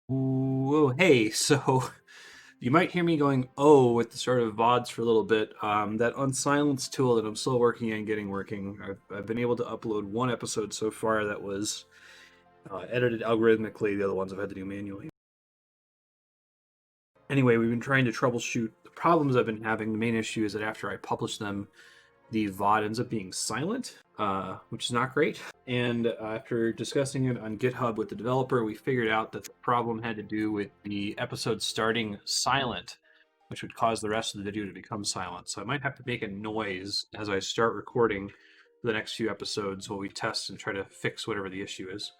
Whoa, hey, so you might hear me going, oh, with the start of VODs for a little bit. That Unsilence tool that I'm still working on getting working, I've been able to upload one episode so far that was edited algorithmically. The other ones I've had to do manually. Anyway, we've been trying to troubleshoot the problems I've been having. The main issue is that after I publish them, the VOD ends up being silent, which is not great. And after discussing it on GitHub with the developer, we figured out that the problem had to do with the episode starting silent, which would cause the rest of the video to become silent. So I might have to make a noise as I start recording for the next few episodes while we test and try to fix whatever the issue is.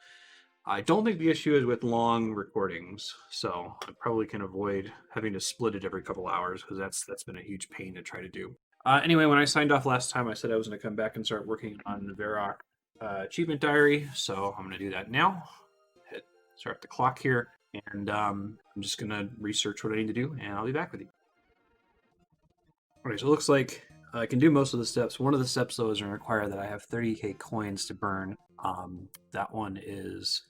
I don't think the issue is with long recordings, so I probably can avoid having to split it every couple hours because that's been a huge pain to try to do. Anyway, when I signed off last time, I said I was going to come back and start working on the Varrock achievement diary, so I'm going to do that now. Hit start the clock here, and I'm just going to research what I need to do, and I'll be back with you. Okay, so it looks like I can do most of the steps. One of the steps, though, is going to require that I have 30k coins to burn. That one is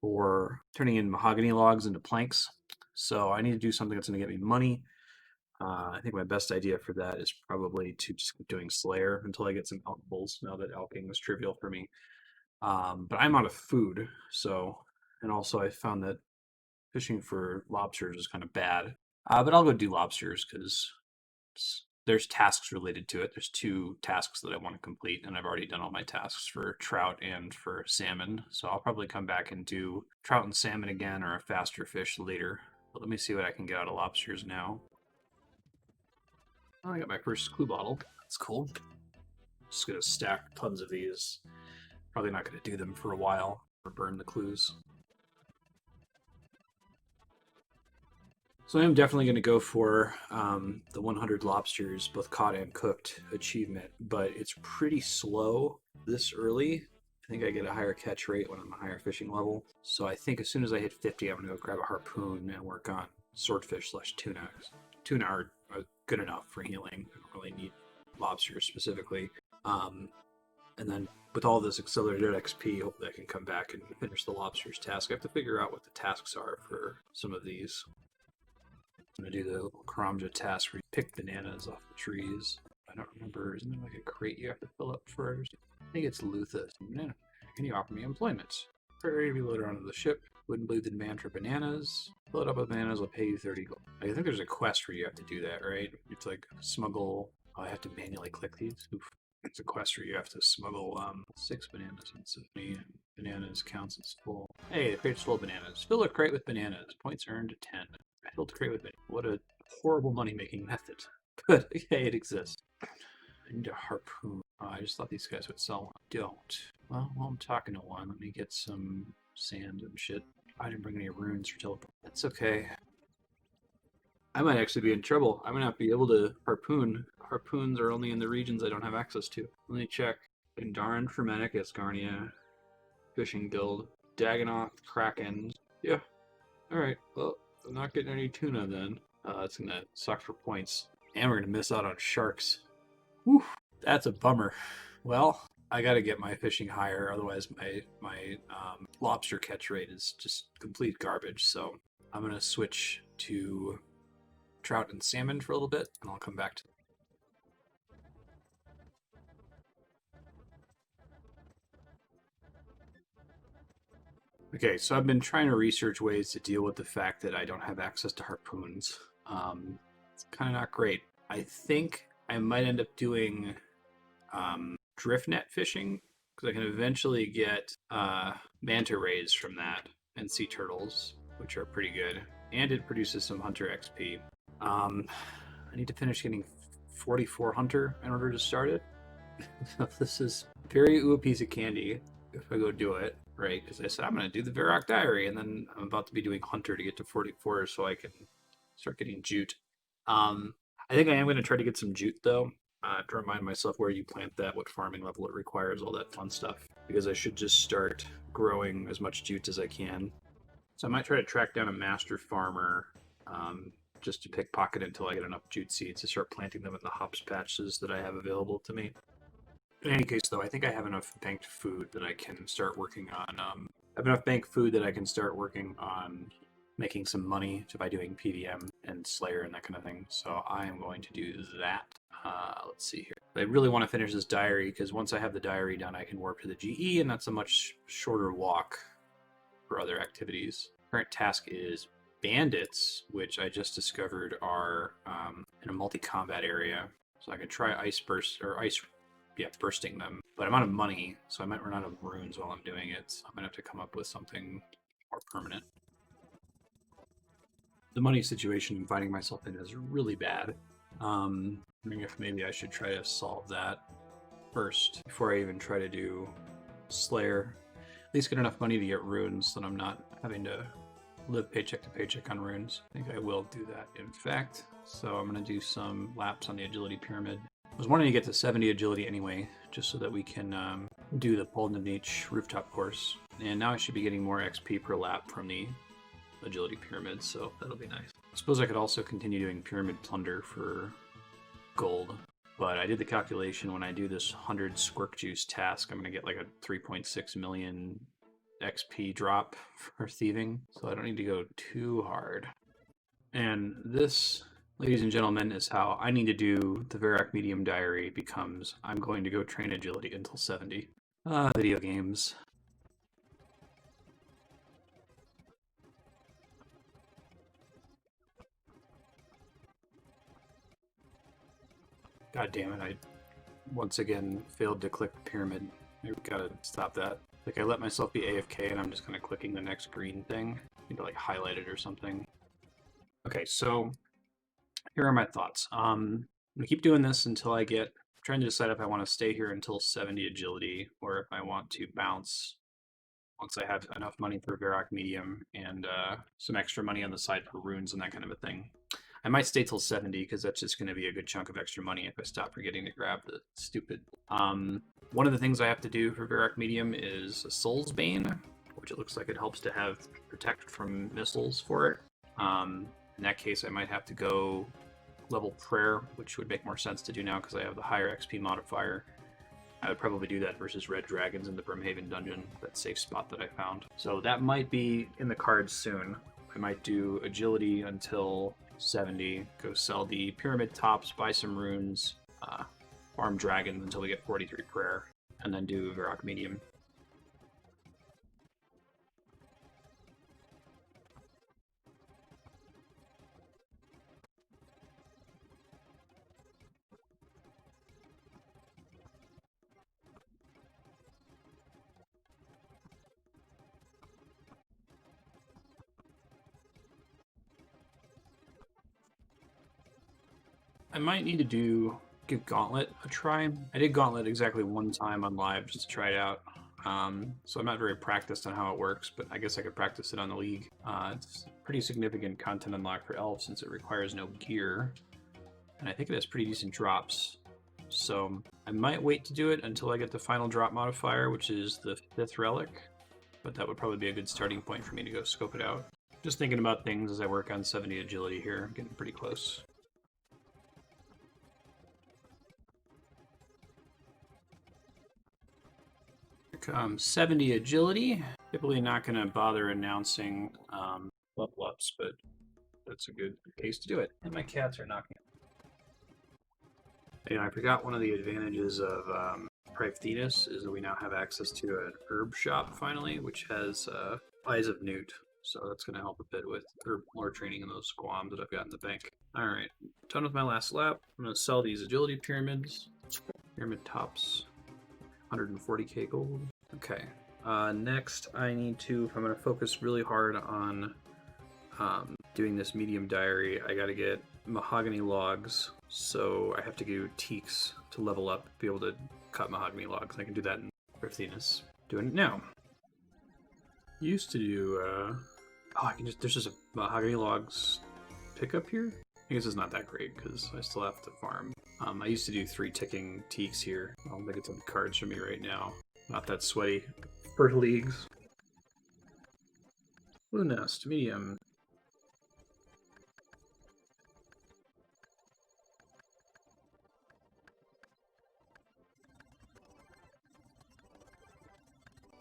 for turning in mahogany logs into planks. So I need to do something that's going to get me money. I think my best idea for that is probably to just keep doing Slayer until I get some alkables, now that alking was trivial for me. But I'm out of food, so, and also I found that fishing for lobsters is kind of bad. But I'll go do lobsters because there's tasks related to it. There's 2 tasks that I want to complete, and I've already done all my tasks for trout and for salmon. So I'll probably come back and do trout and salmon again, or a faster fish later. But let me see what I can get out of lobsters now. Oh, I got my first clue bottle. That's cool. Just gonna stack tons of these. Probably not gonna do them for a while or burn the clues. So I am definitely going to go for the 100 lobsters, both caught and cooked achievement, but it's pretty slow this early. I think I get a higher catch rate when I'm a higher fishing level. So I think as soon as I hit 50, I'm going to go grab a harpoon and work on swordfish/tuna. Tuna are good enough for healing. I don't really need lobsters specifically. And then with all this accelerated XP, hopefully I can come back and finish the lobsters task. I have to figure out what the tasks are for some of these. I'm gonna do the little Karamja task where you pick bananas off the trees. I don't remember, isn't there like a crate you have to fill up first? I think it's Lutha. Banana. Can you offer me employment? Ready to be loaded onto the ship. Wouldn't believe the demand for bananas. Fill it up with bananas, I'll pay you 30 gold. I think there's a quest where you have to do that, right? It's like smuggle. Oh, I have to manually click these. Oof. It's a quest where you have to smuggle 6 bananas instead of me. Bananas counts as full. Hey, the crate's full of bananas. Fill a crate with bananas. Points earned 10. Filled a crate with bananas. What a horrible money-making method. But hey, it exists. I need a harpoon. Oh, I just thought these guys would sell one. Don't. Well, while I'm talking to one, let me get some sand and shit. I didn't bring any runes for teleport. That's okay. I might actually be in trouble. I might not be able to harpoon. Harpoons are only in the regions I don't have access to. Let me check. Indaran, Fermenic, Escarnia, Fishing Guild, Dagannoth, Kraken. Yeah. Alright, well, I'm not getting any tuna then. That's gonna suck for points. And we're gonna miss out on sharks. Whew, that's a bummer. Well, I gotta get my fishing higher, otherwise my lobster catch rate is just complete garbage. So I'm gonna switch to trout and salmon for a little bit, and I'll come back to. Okay, so I've been trying to research ways to deal with the fact that I don't have access to harpoons. It's kind of not great. I think I might end up doing drift net fishing because I can eventually get manta rays from that and sea turtles, which are pretty good, and it produces some hunter XP. I need to finish getting 44 hunter in order to start it. This is very ooh a piece of candy if I go do it, right? Because I said I'm going to do the Varrock diary, and then I'm about to be doing hunter to get to 44 so I can start getting jute. I think I am going to try to get some jute though. To remind myself where you plant that, what farming level it requires, all that fun stuff. Because I should just start growing as much jute as I can. So I might try to track down a master farmer just to pickpocket until I get enough jute seeds to start planting them in the hops patches that I have available to me. In any case, though, I think I have enough banked food that I can start working on. I have enough banked food that I can start working on making some money by doing PVM and Slayer and that kind of thing. So I am going to do that. Let's see here. I really want to finish this diary because once I have the diary done, I can warp to the GE, and that's a much shorter walk for other activities. Current task is bandits, which I just discovered are in a multi-combat area. So I can try bursting them. But I'm out of money, so I might run out of runes while I'm doing it. So I'm gonna have to come up with something more permanent. The money situation I'm finding myself in is really bad. Wondering if maybe I should try to solve that first before I even try to do Slayer. At least get enough money to get runes so that I'm not having to live paycheck to paycheck on runes. I think I will do that, in fact. So I'm going to do some laps on the agility pyramid. I was wanting to get to 70 agility anyway, just so that we can do the Polden Niche rooftop course. And now I should be getting more XP per lap from the agility pyramid, so that'll be nice. I suppose I could also continue doing pyramid plunder for gold, but I did the calculation when I do this 100 squirk juice task, I'm going to get like a 3.6 million XP drop for thieving, so I don't need to go too hard. And this, ladies and gentlemen, is how I need to do the Varrock Medium Diary becomes I'm going to go train agility until 70. Video games. God damn it, I once again failed to click the pyramid. I've got to stop that. Like, I let myself be AFK and I'm just kind of clicking the next green thing. I need to like highlight it or something. Okay, so here are my thoughts. I'm gonna keep doing this until I get, I'm trying to decide if I want to stay here until 70 agility or if I want to bounce once I have enough money for Varrock Medium and some extra money on the side for runes and that kind of a thing. I might stay till 70 because that's just going to be a good chunk of extra money if I stop forgetting to grab the stupid. One of the things I have to do for Varrock Medium is a Soul's Bane, which it looks like it helps to have protect from missiles for it. In that case, I might have to go level Prayer, which would make more sense to do now because I have the higher XP modifier. I would probably do that versus Red Dragons in the Brimhaven dungeon, that safe spot that I found. So that might be in the cards soon. I might do agility until 70, go sell the pyramid tops, buy some runes, farm dragons until we get 43 prayer, and then do Varrock Medium. I might need to give Gauntlet a try. I did Gauntlet exactly one time on live just to try it out. So I'm not very practiced on how it works, but I guess I could practice it on the League. It's pretty significant content unlock for Elf since it requires no gear. And I think it has pretty decent drops. So I might wait to do it until I get the final drop modifier, which is the 5th relic. But that would probably be a good starting point for me to go scope it out. Just thinking about things as I work on 70 agility here. I'm getting pretty close. 70 agility. Typically not going to bother announcing level ups, but that's a good case to do it. And my cats are knocking. You know, I forgot one of the advantages of Privethinus is that we now have access to an herb shop finally, which has Eyes of Newt. So that's going to help a bit with herb lore training in those squams that I've got in the bank. All right, done with my last lap. I'm going to sell these agility pyramids. Pyramid tops, 140k gold. Okay, next I need to, if I'm going to focus really hard on doing this medium diary, I got to get mahogany logs, so I have to do teaks to level up, be able to cut mahogany logs. I can do that in Privethinus. Doing it now. Used to do, I can just, there's just a mahogany logs pickup here. I guess it's not that great because I still have to farm. I used to do 3 ticking teaks here. I don't think it's on the cards for me right now. Not that sweaty for leagues. Blue Nest, medium.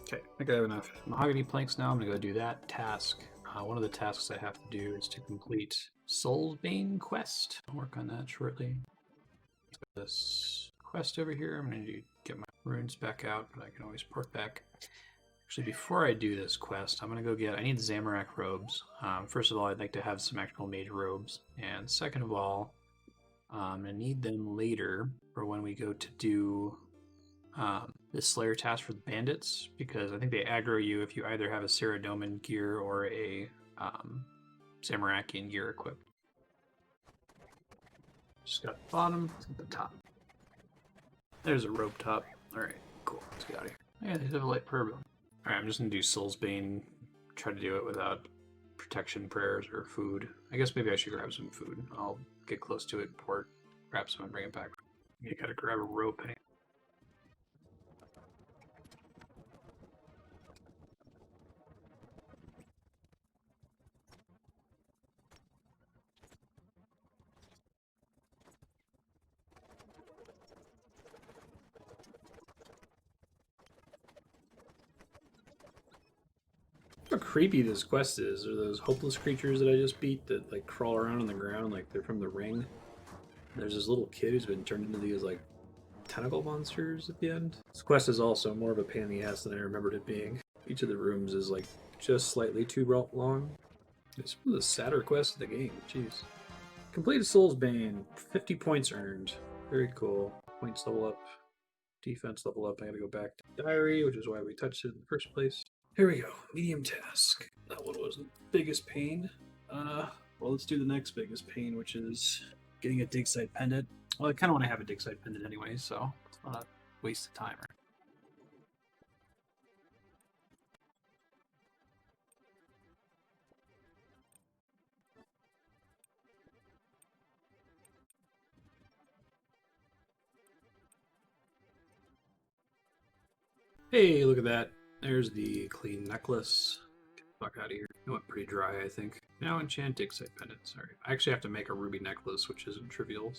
Okay, I think I have enough mahogany planks now. I'm gonna go do that task. One of the tasks I have to do is to complete Soulbane quest. I'll work on that shortly. This quest over here, I'm going to get my runes back out, but I can always port back. Actually, before I do this quest, I'm going to go get... I need Zamorak robes. First of all, I'd like to have some actual mage robes. And second of all, I'm going to need them later for when we go to do this Slayer task for the bandits, because I think they aggro you if you either have a Saradomin gear or a Zamorakian gear equipped. Just got the bottom, let's get the top. There's a rope top. Alright, cool. Let's get out of here. Yeah, they have a light purple. Alright, I'm just going to do Soulsbane. Try to do it without protection prayers or food. I guess maybe I should grab some food. I'll get close to it, port, grab some, and bring it back. You gotta grab a rope. How creepy this quest is. Are those hopeless creatures that I just beat that like crawl around on the ground like they're from the ring? There's this little kid who's been turned into these like tentacle monsters at the end. This quest is also more of a pain in the ass than I remembered it being. Each of the rooms is like just slightly too long. It's one of the sadder quests of the game. Jeez. Completed Soulsbane. 50 points earned. Very cool. Points level up. Defense level up. I gotta go back to diary, which is why we touched it in the first place. Here we go. Medium task. That one was the biggest pain. Well, let's do the next biggest pain, which is getting a dig site pendant. Well, I kind of want to have a dig site pendant anyway, so it's not a waste of time. Hey, look at that. There's the clean necklace. Get the fuck out of here. It went pretty dry, I think. Now enchant dig site pendant. Sorry. I actually have to make a ruby necklace, which isn't trivial.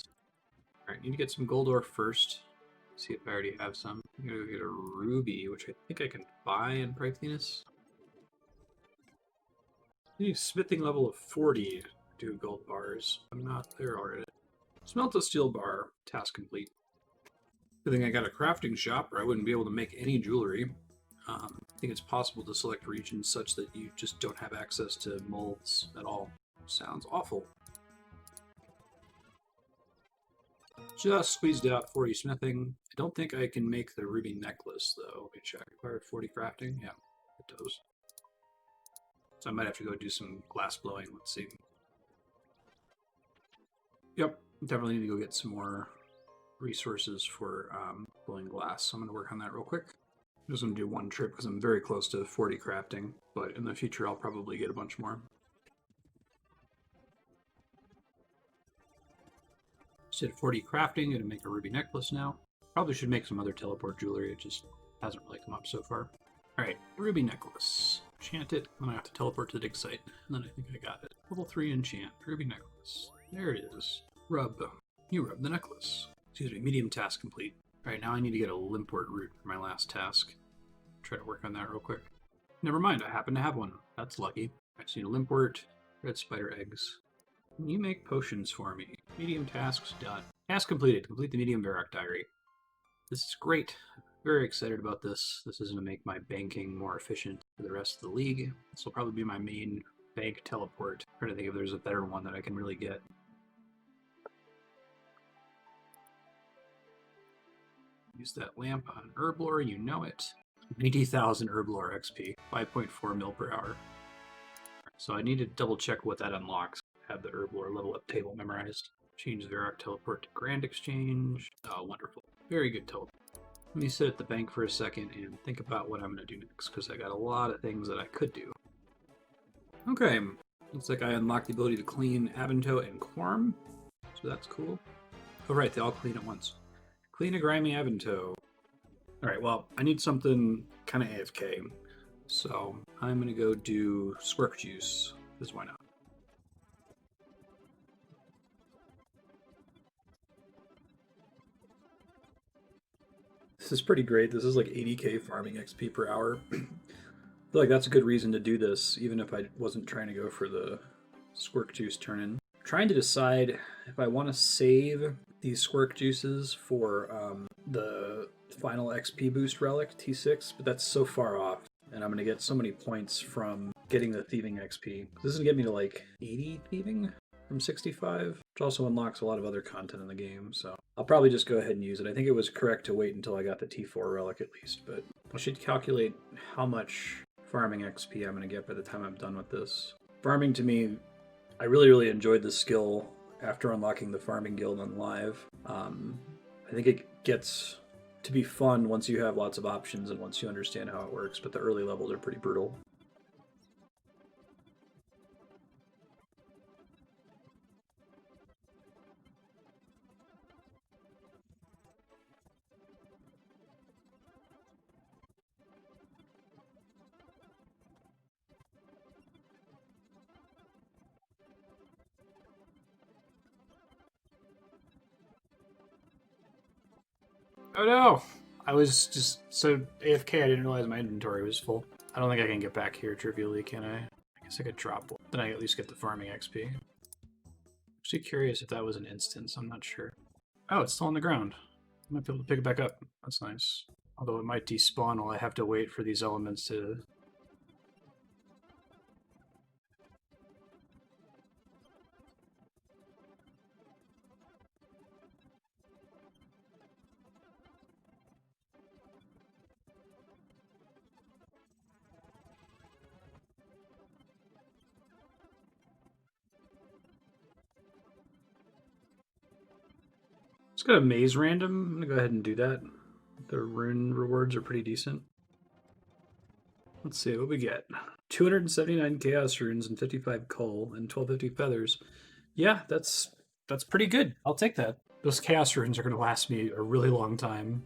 Alright, need to get some gold ore first. See if I already have some. I'm gonna go get a ruby, which I think I can buy in Prythenus. Need smithing level of 40 to do gold bars. I'm not there already. Smelt a steel bar. Task complete. Good thing I got a crafting shop, or I wouldn't be able to make any jewelry. I think it's possible to select regions such that you just don't have access to molds at all. Sounds awful. Just squeezed out 40 smithing. I don't think I can make the ruby necklace, though. Let me check. Required 40 crafting? Yeah, it does. So I might have to go do some glass blowing. Let's see. Yep, definitely need to go get some more resources for blowing glass. So I'm going to work on that real quick. I'm just going to do one trip because I'm very close to 40 crafting, but in the future I'll probably get a bunch more. Just did 40 crafting, going to make a ruby necklace now. Probably should make some other teleport jewelry, it just hasn't really come up so far. Alright, ruby necklace. Enchant it, then I have to teleport to the dig site, and then I think I got it. Level 3 enchant, ruby necklace. There it is. Rub. You rub the necklace. Excuse me, medium task complete. Alright, now I need to get a limport root for my last task. Try to work on that real quick. Never mind, I happen to have one. That's lucky. I just need a limport, red spider eggs. Can you make potions for me? Medium tasks done. Task completed. Complete the medium Varrock diary. This is great. Very excited about this. This is going to make my banking more efficient for the rest of the league. This will probably be my main bank teleport. I'm trying to think if there's a better one that I can really get. Use that lamp on Herblore, you know it. 90,000 Herblore XP, 5.4 mil per hour. So I need to double check what that unlocks. Have the Herblore level up table memorized. Change Varrock teleport to Grand Exchange. Oh, wonderful. Very good teleport. Let me sit at the bank for a second and think about what I'm going to do next, because I got a lot of things that I could do. Okay, looks like I unlocked the ability to clean Avento and Quorum, so that's cool. Oh right, they all clean at once. Clean a grimy Avento. Alright, well, I need something kind of AFK, so I'm going to go do Squirk Juice, because why not? This is pretty great. This is like 80k farming XP per hour. feel like that's a good reason to do this, even if I wasn't trying to go for the squirk juice turn-in. I'm trying to decide if I want to save these squirk juices for the final XP boost relic, T6, but that's so far off, and I'm going to get so many points from getting the thieving XP. This is going to get me to like 80 thieving from 65, which also unlocks a lot of other content in the game, so I'll probably just go ahead and use it. I think it was correct to wait until I got the T4 relic at least, but I should calculate how much farming XP I'm going to get by the time I'm done with this. Farming, to me, I really enjoyed the skill after unlocking the farming guild on live. I think it gets to be fun once you have lots of options and once you understand how it works, but the early levels are pretty brutal. Oh no! I was just so AFK, I didn't realize my inventory was full. I don't think I can get back here trivially, can I? I guess I could drop one. Then I at least get the farming XP. Actually curious if that was an instance, I'm not sure. Oh, it's still on the ground. I might be able to pick it back up. That's nice. Although it might despawn while I have to wait for these elements to... It's got a maze random. I'm gonna go ahead and do that. The rune rewards are pretty decent. Let's see what we get. 279 chaos runes and 55 coal and 1250 feathers. Yeah, that's pretty good. I'll take that. Those chaos runes are going to last me a really long time.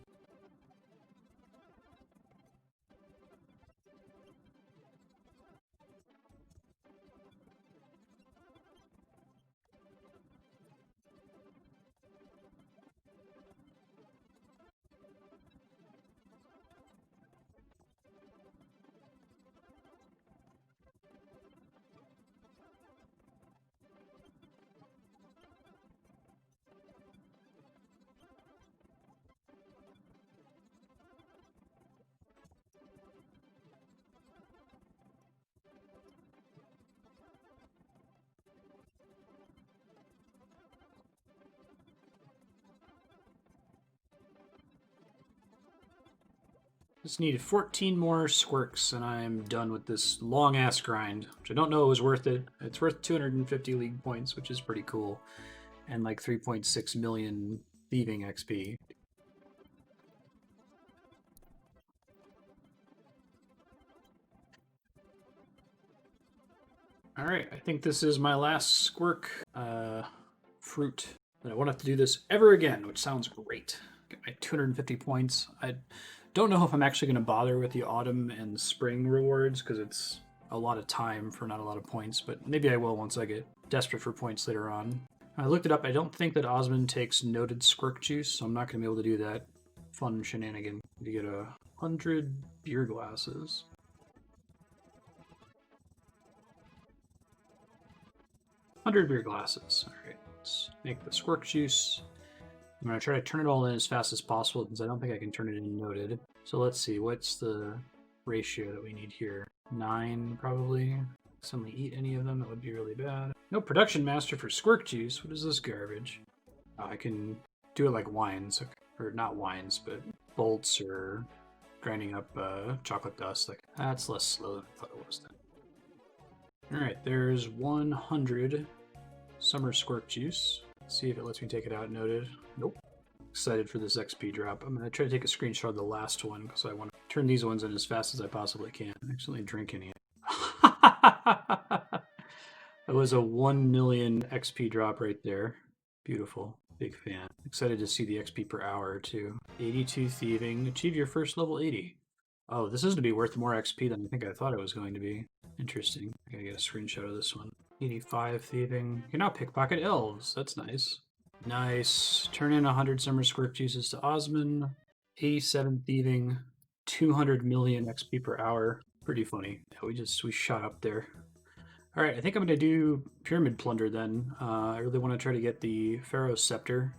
Just needed 14 more squirks and I'm done with this long-ass grind, which I don't know was worth it. It's worth 250 league points, which is pretty cool, and like 3.6 million thieving XP. Alright, I think this is my last squirk fruit. And I won't have to do this ever again, which sounds great. Get my 250 points. I don't know if I'm actually going to bother with the autumn and spring rewards because it's a lot of time for not a lot of points, but maybe I will once I get desperate for points later on. I looked it up. I don't think that Osmond takes noted squirk juice, so I'm not going to be able to do that fun shenanigan to get 100 beer glasses. Beer glasses. All right, let's make the squirk juice. I'm going to try to turn it all in as fast as possible because I don't think I can turn it in noted. So let's see, what's the ratio that we need here? 9, probably. Suddenly eat any of them, that would be really bad. No production master for squirk juice. What is this garbage? Oh, I can do it like wines, or not wines, but bolts or grinding up chocolate dust. Like that's less slow than I thought it was then. All right, there's 100 summer squirk juice. Let's see if it lets me take it out noted. Nope. Excited for this XP drop. I'm gonna try to take a screenshot of the last one because I want to turn these ones in as fast as I possibly can. I accidentally drink any. That was a 1 million XP drop right there. Beautiful. Big fan. Excited to see the XP per hour too. 82 thieving. Achieve your first level 80. Oh, this is to be worth more XP than I think I thought it was going to be. Interesting. I gotta get a screenshot of this one. 85 thieving. You can now pickpocket elves. That's nice. Nice. Turn in 100 summer squirk juices to Osmond. 87 thieving. 200 million XP per hour. Pretty funny. Yeah, we shot up there. All right, I think I'm gonna do Pyramid Plunder then. I really want to try to get the Pharaoh Scepter,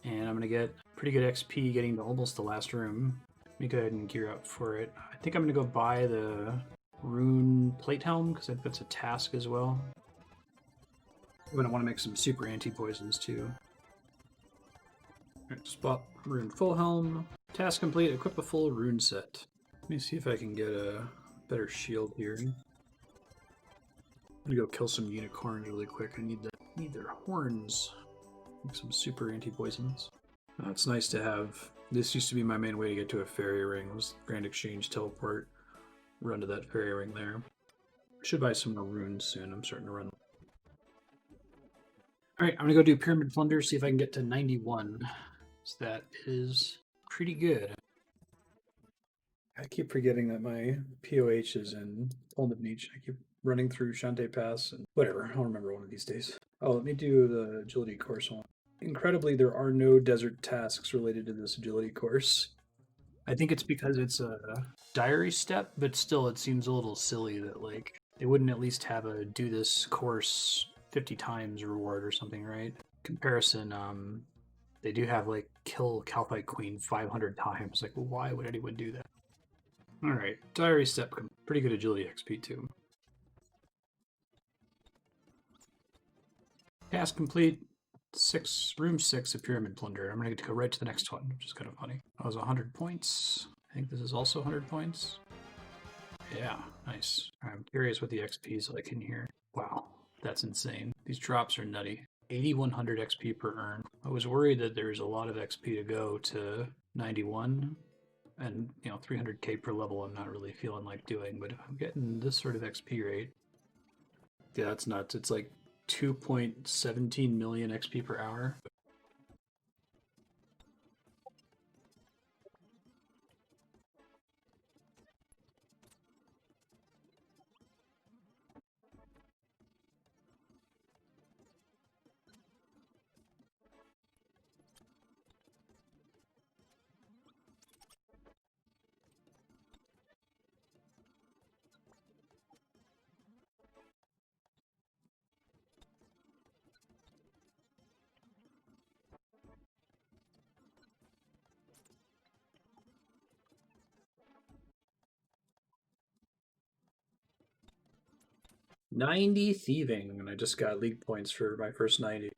and I'm gonna get pretty good XP getting to almost the last room. Let me go ahead and gear up for it. I think I'm gonna go buy the Rune Plate Helm because I think that's a task as well. I'm gonna want to make some super anti-poisons too. Alright, spot Rune Full Helm. Task complete, equip a full rune set. Let me see if I can get a better shield here. I'm gonna go kill some unicorns really quick. I need their horns. Make some super anti-poisons. It's nice to have. This used to be my main way to get to a fairy ring. Was Grand Exchange teleport, run to that fairy ring there. Should buy some more runes soon. I'm starting to run. All right, I'm gonna go do Pyramid Plunder. See if I can get to 91. So that is pretty good. I keep forgetting that my POH is in Ultimate Niche. I keep running through Shantae Pass and whatever. I'll remember one of these days. Oh, let me do the agility course one. Incredibly, there are no desert tasks related to this agility course. I think it's because it's a diary step, but still it seems a little silly that like they wouldn't at least have a do this course 50 times reward or something, right? Comparison, they do have like kill Calphite Queen 500 times. Like, why would anyone do that? All right, diary step, pretty good agility XP too. Task complete. Room 6 of Pyramid Plunder. I'm gonna get to go right to the next one, which is kind of funny. That was 100 points. I think this is also 100 points. Yeah, nice. I'm curious what the XP is like in here. Wow, that's insane. These drops are nutty. 8100 XP per earn. I was worried that there's a lot of XP to go to 91, and 300k per level I'm not really feeling like doing, but if I'm getting this sort of XP rate, yeah, that's nuts. It's like 2.17 million XP per hour. $90 thieving, and I just got league points for my first 90.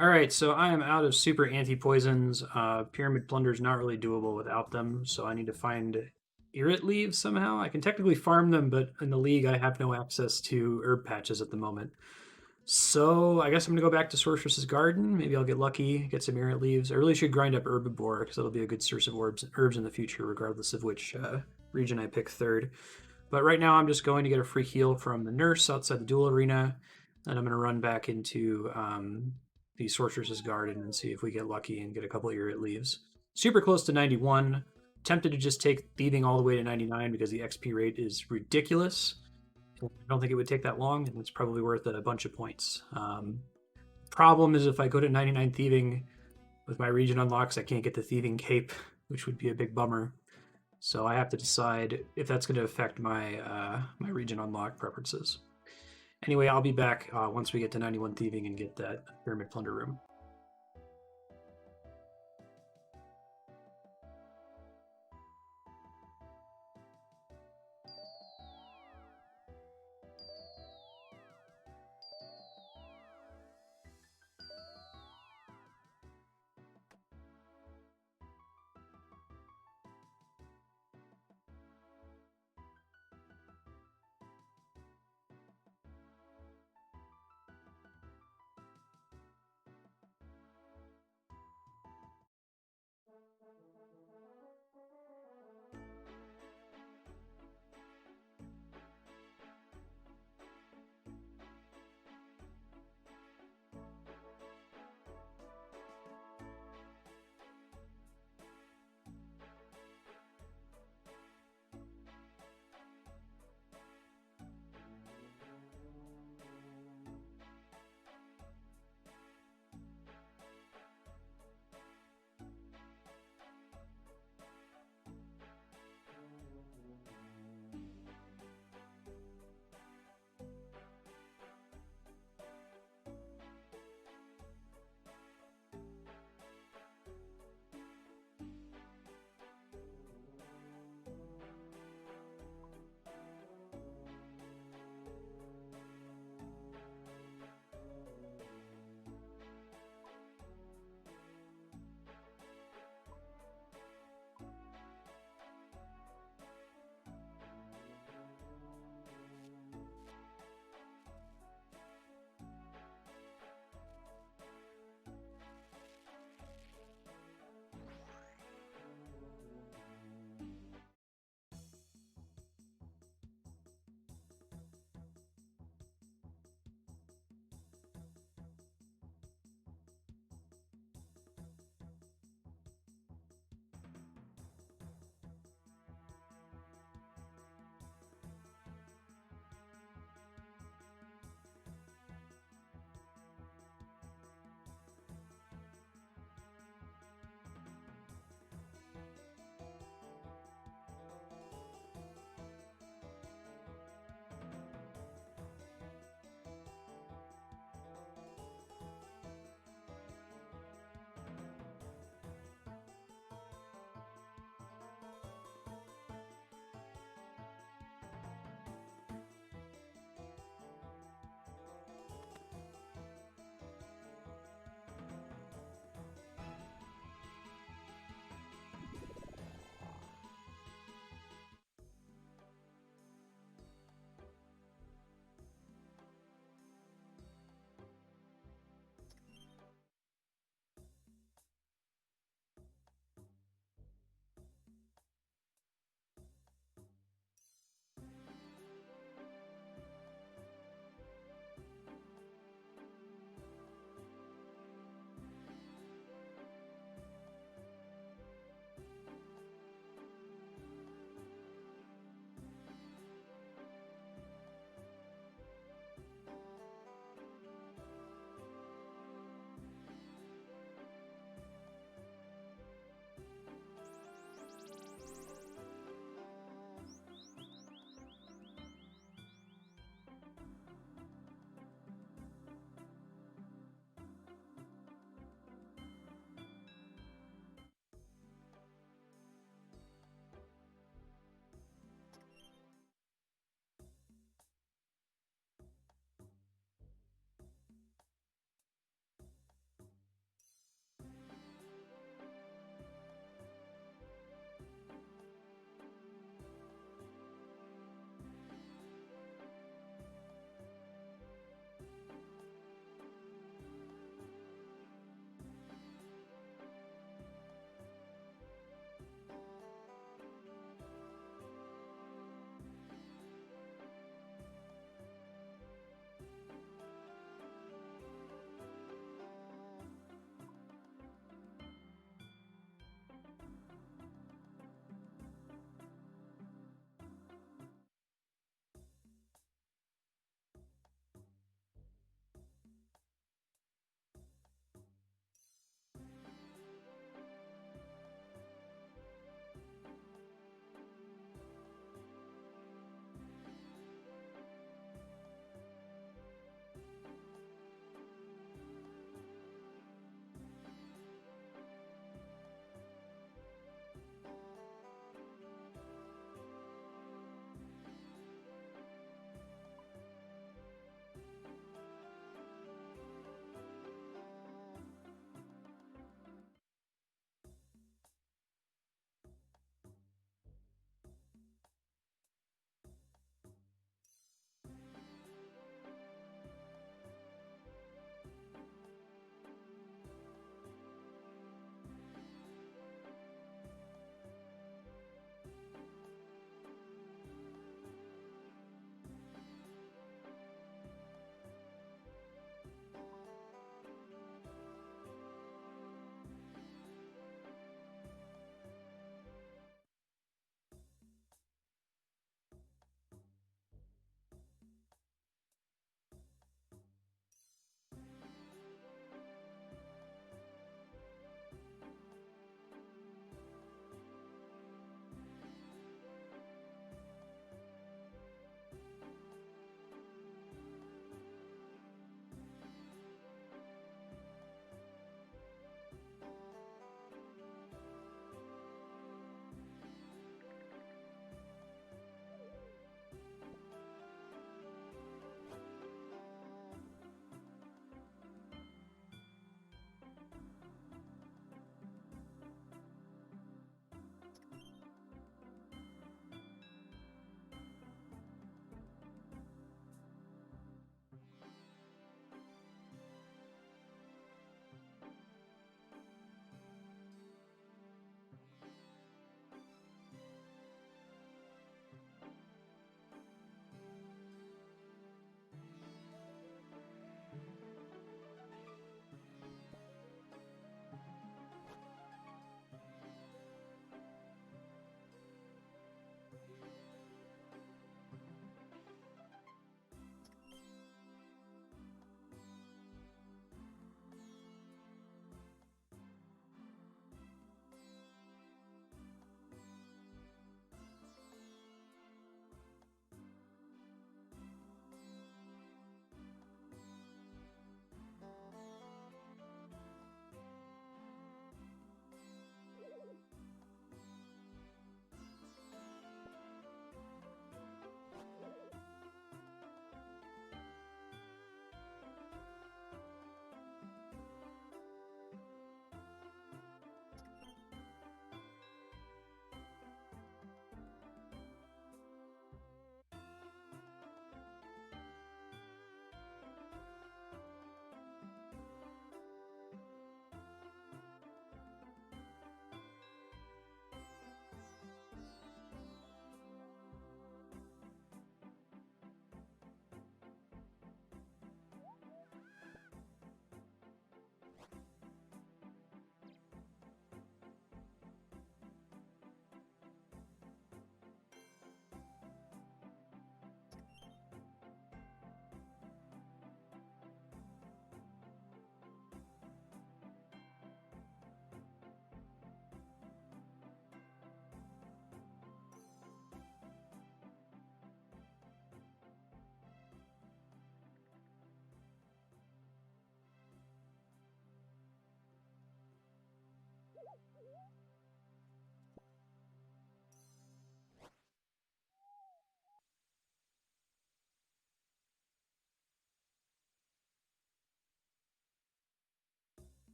Alright, so I am out of super anti-poisons. Pyramid Plunder is not really doable without them, so I need to find Irrit leaves somehow. I can technically farm them, but in the league I have no access to herb patches at the moment. So I guess I'm going to go back to Sorceress's Garden. Maybe I'll get lucky, get some Irrit leaves. I really should grind up Herbivore, because it'll be a good source of herbs in the future, regardless of which region I pick third. But right now I'm just going to get a free heal from the nurse outside the duel arena, and I'm going to run back into the Sorceress's Garden and see if we get lucky and get a couple of Irrit leaves. Super close to 91. Tempted to just take thieving all the way to 99 because the XP rate is ridiculous. I don't think it would take that long, and it's probably worth a bunch of points. Problem is if I go to 99 thieving with my region unlocks, I can't get the thieving cape, which would be a big bummer. So I have to decide if that's going to affect my my region unlock preferences. Anyway, I'll be back once we get to 91 thieving and get that Pyramid Plunder room.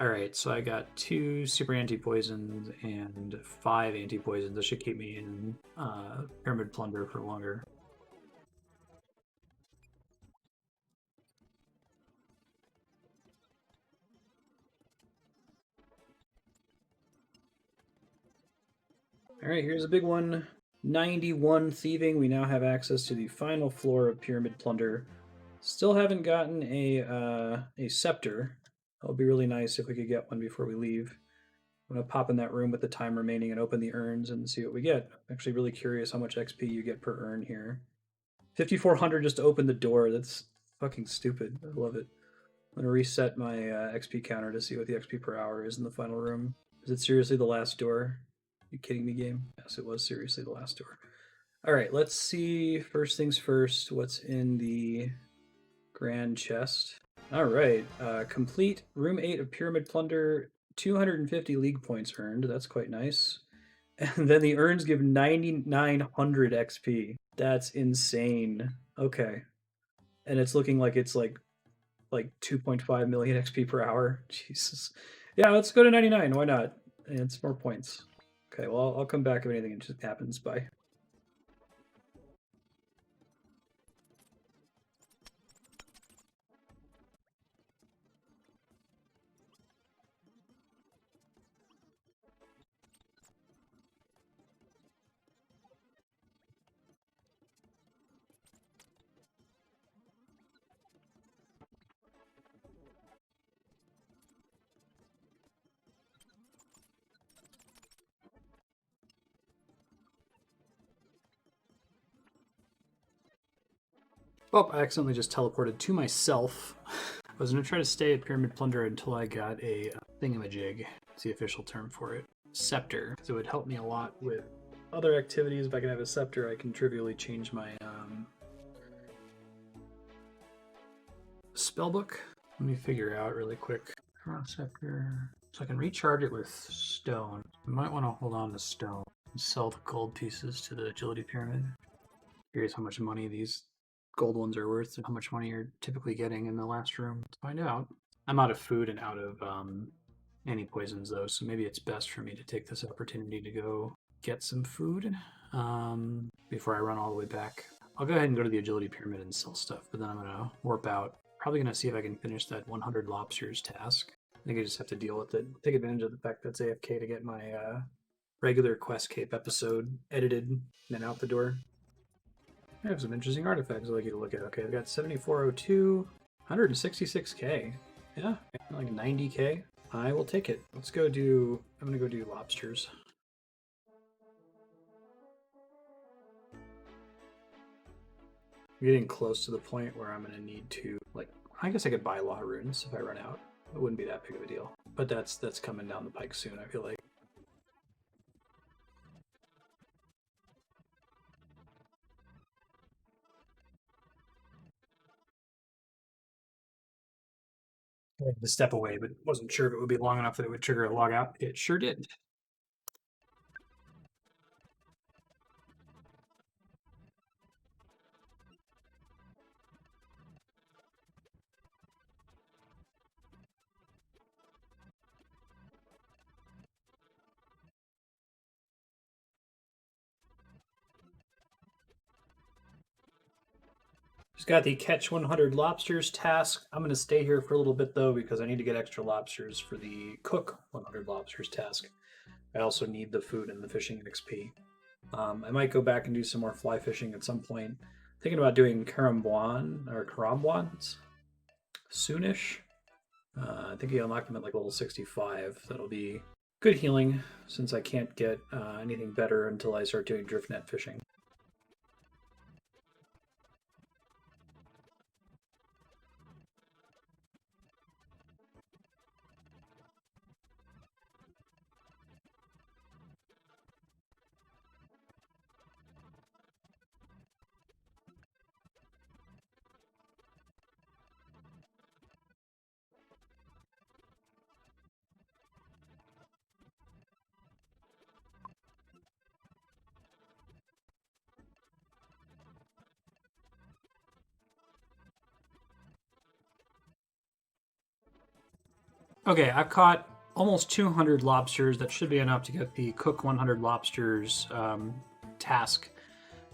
Alright, so I got 2 super anti-poisons and 5 anti-poisons. That should keep me in Pyramid Plunder for longer. Alright, here's a big one. 91 thieving. We now have access to the final floor of Pyramid Plunder. Still haven't gotten a scepter. That would be really nice if we could get one before we leave. I'm going to pop in that room with the time remaining and open the urns and see what we get. I'm actually really curious how much XP you get per urn here. 5,400 just to open the door. That's fucking stupid. I love it. I'm going to reset my XP counter to see what the XP per hour is in the final room. Is it seriously the last door? Are you kidding me, game? Yes, it was seriously the last door. All right, let's see. First things first, what's in the grand chest? All right, complete room 8 of Pyramid Plunder, 250 league points earned. That's quite nice. And then the urns give 9,900 XP. That's insane. Okay. And it's looking like it's like 2.5 million XP per hour. Jesus. Yeah, let's go to 99. Why not? It's more points. Okay, well, I'll come back if anything just happens. Bye. Oh, I accidentally just teleported to myself. I was going to try to stay at Pyramid Plunder until I got a thingamajig. It's the official term for it. Scepter. So it would help me a lot with other activities. If I can have a scepter, I can trivially change my spellbook. Let me figure out really quick. Scepter. So I can recharge it with stone. I might want to hold on to stone and sell the gold pieces to the agility pyramid. Curious how much money these gold ones are worth and how much money you're typically getting in the last room. Let's find out. I'm out of food and out of anti-poisons though, so maybe it's best for me to take this opportunity to go get some food before I run all the way back. I'll go ahead and go to the agility pyramid and sell stuff, but then I'm gonna warp out. Probably gonna see if I can finish that 100 lobsters task. I think I just have to deal with it. Take advantage of the fact that it's AFK to get my regular Quest Cape episode edited and then out the door. I have some interesting artifacts I'd like you to look at. Okay, I've got 7402, 166k. Yeah, like 90k. I will take it. Let's go do, I'm gonna go do lobsters. I'm getting close to the point where I'm gonna need to, like, I guess I could buy law runes if I run out. It wouldn't be that big of a deal. But that's coming down the pike soon, I feel like. I had to step away, but wasn't sure if it would be long enough that it would trigger a log out. It sure did. Just got the catch 100 lobsters task. I'm going to stay here for a little bit though because I need to get extra lobsters for the cook 100 lobsters task. I also need the food and the fishing XP. I might go back and do some more fly fishing at some point. Thinking about doing Karambwans soonish. I think you unlock them at like level 65. That'll be good healing since I can't get anything better until I start doing drift net fishing. Okay, I've caught almost 200 lobsters. That should be enough to get the cook 100 lobsters task.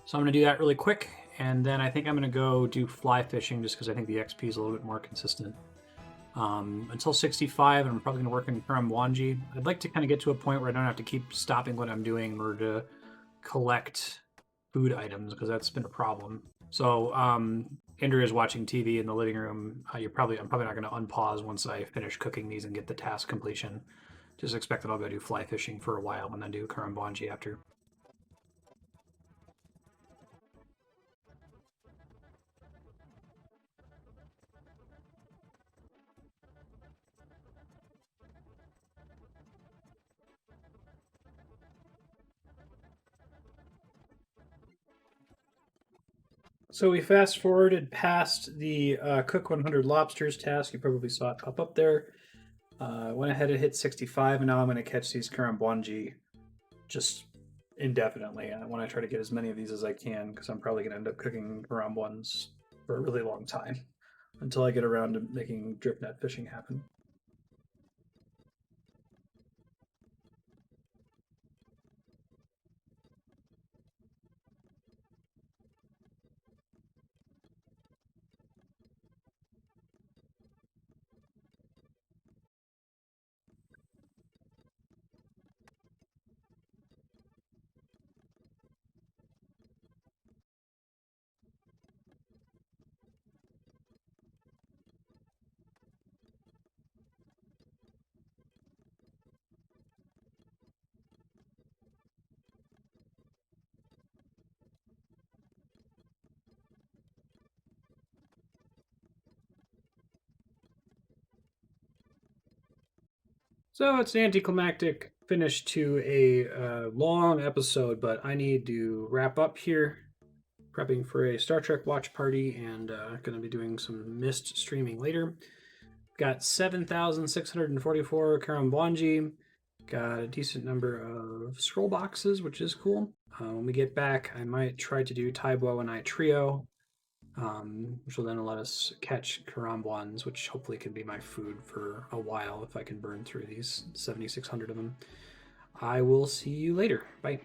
So I'm going to do that really quick, and then I think I'm going to go do fly fishing just because I think the XP is a little bit more consistent. Until 65, and I'm probably going to work in Karamwanji. I'd like to kind of get to a point where I don't have to keep stopping what I'm doing in order to collect food items, because that's been a problem. So Andrea's watching TV in the living room. I'm probably not going to unpause once I finish cooking these and get the task completion. Just expect that I'll go do fly fishing for a while and then do Karamwanji after. So we fast forwarded past the cook 100 lobsters task. You probably saw it pop up there. Went ahead and hit 65, and now I'm going to catch these Karamwanji just indefinitely. I want to try to get as many of these as I can because I'm probably going to end up cooking Karamwans for a really long time until I get around to making drip net fishing happen. So it's an anticlimactic finish to a long episode, but I need to wrap up here. Prepping for a Star Trek watch party and going to be doing some Mist streaming later. Got 7,644 Karamwanji. Got a decent number of scroll boxes, which is cool. When we get back, I might try to do Taibo and I Trio, which will then let us catch Karambwans, which hopefully can be my food for a while if I can burn through these 7,600 of them. I will see you later. Bye.